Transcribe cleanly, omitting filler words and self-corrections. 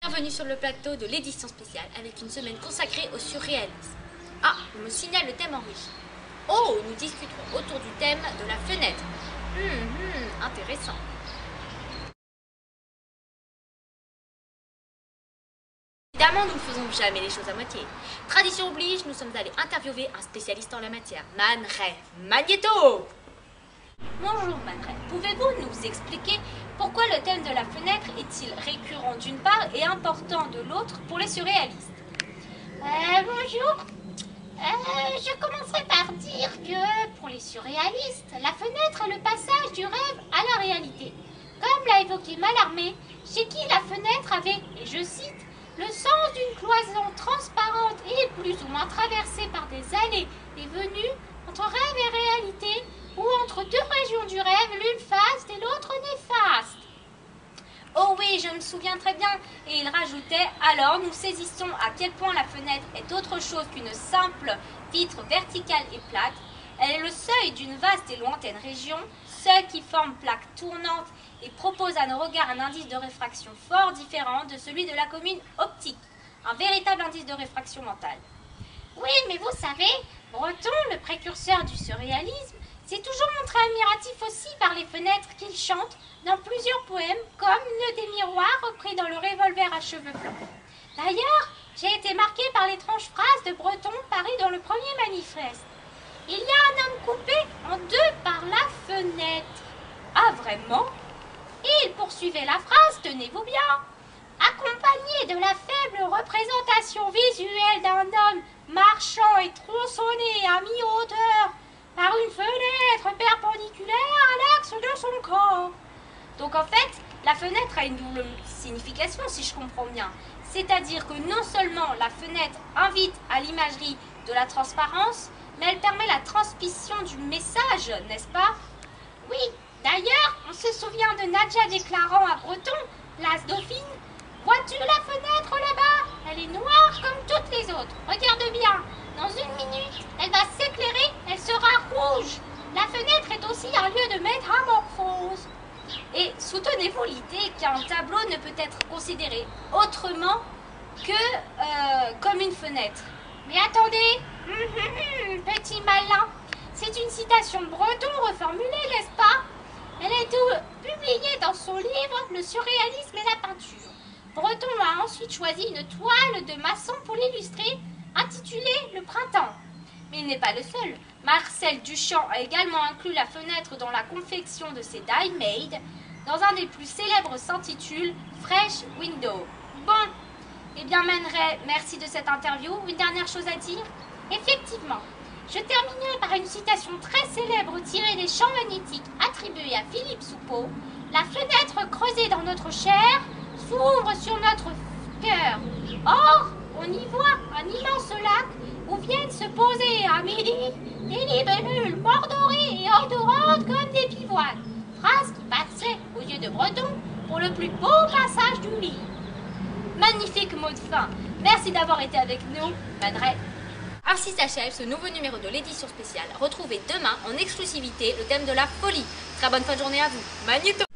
Bienvenue sur le plateau de l'édition spéciale avec une semaine consacrée au surréalisme. Ah, on me signale le thème en riche. Oh, nous discuterons autour du thème de la fenêtre. Intéressant. Évidemment, nous ne faisons jamais les choses à moitié. Tradition oblige, nous sommes allés interviewer un spécialiste en la matière, Man Ray Magneto. Bonjour Man Ray, pouvez-vous nous expliquer pourquoi le thème de la fenêtre est-il récurrent d'une part et important de l'autre pour les surréalistes? Bonjour. Je commencerai par dire que pour les surréalistes, la fenêtre est le passage du rêve à la réalité. Comme l'a évoqué Mallarmé, chez qui la fenêtre avait, et je cite, le sens d'une cloison transparente et plus ou moins traversée par des allées et venues entre rêve et réalité, ou entre deux régions du rêve, l'une faste et l'autre néfaste. Oh oui, je me souviens très bien. Et il rajoutait, alors nous saisissons à quel point la fenêtre est autre chose qu'une simple vitre verticale et plate. Elle est le seuil d'une vaste et lointaine région, seuil qui forme plaque tournante et propose à nos regards un indice de réfraction fort différent de celui de la commune optique, un véritable indice de réfraction mentale. Oui, mais vous savez, Breton, le précurseur du surréalisme, s'est toujours montré admiratif aussi par les fenêtres qu'il chante dans plusieurs poèmes, comme Nœud des miroirs, repris dans Le Revolver à cheveux blancs. D'ailleurs, j'ai été marquée par l'étrange phrase de Breton parue dans le premier manifeste. Il y a un homme coupé en deux par la fenêtre. Ah, vraiment? Et il poursuivait la phrase, tenez-vous bien, accompagné de la faible représentation visuelle d'un homme marchant et tronçonné à mi-hauteur par une fenêtre perpendiculaire à l'axe de son corps. Donc en fait, la fenêtre a une double signification si je comprends bien. C'est-à-dire que non seulement la fenêtre invite à l'imagerie de la transparence, mais elle permet la transmission du message, n'est-ce pas? Oui, d'ailleurs, on se souvient de Nadja déclarant à Breton, l'as dauphine, vois-tu la fenêtre là-bas? Elle est noire comme toutes les autres. Regarde bien, dans une minute, elle va s'éclairer, elle sera rouge. La fenêtre est aussi un lieu de métamorphose. Et soutenez-vous l'idée qu'un tableau ne peut être considéré autrement que comme une fenêtre? Mais attendez, petit malin, c'est une citation de Breton reformulée, n'est-ce pas? Elle est publiée dans son livre Le surréalisme et la peinture. Breton a ensuite choisi une toile de Masson pour l'illustrer, intitulée Le printemps. Mais il n'est pas le seul. Marcel Duchamp a également inclus la fenêtre dans la confection de ses die made. Dans un des plus célèbres s'intitule Fresh Window. Bon, eh bien Man Ray, merci de cette interview. Une dernière chose à dire? Effectivement, je terminerai par une citation très célèbre tirée des champs magnétiques attribués à Philippe Soupeau. La fenêtre creusée dans notre chair s'ouvre sur notre cœur. Or, on y voit un immense lac où viennent se poser à midi des libellules mordorées et odorantes comme des pivoines. Phrase qui passait aux yeux de Breton pour le plus beau passage du livre. Magnifique mot de fin. Merci d'avoir été avec nous, Man Ray. Ainsi s'achève ce nouveau numéro de l'édition spéciale. Retrouvez demain en exclusivité le thème de la folie. Très bonne fin de journée à vous. Magnéto!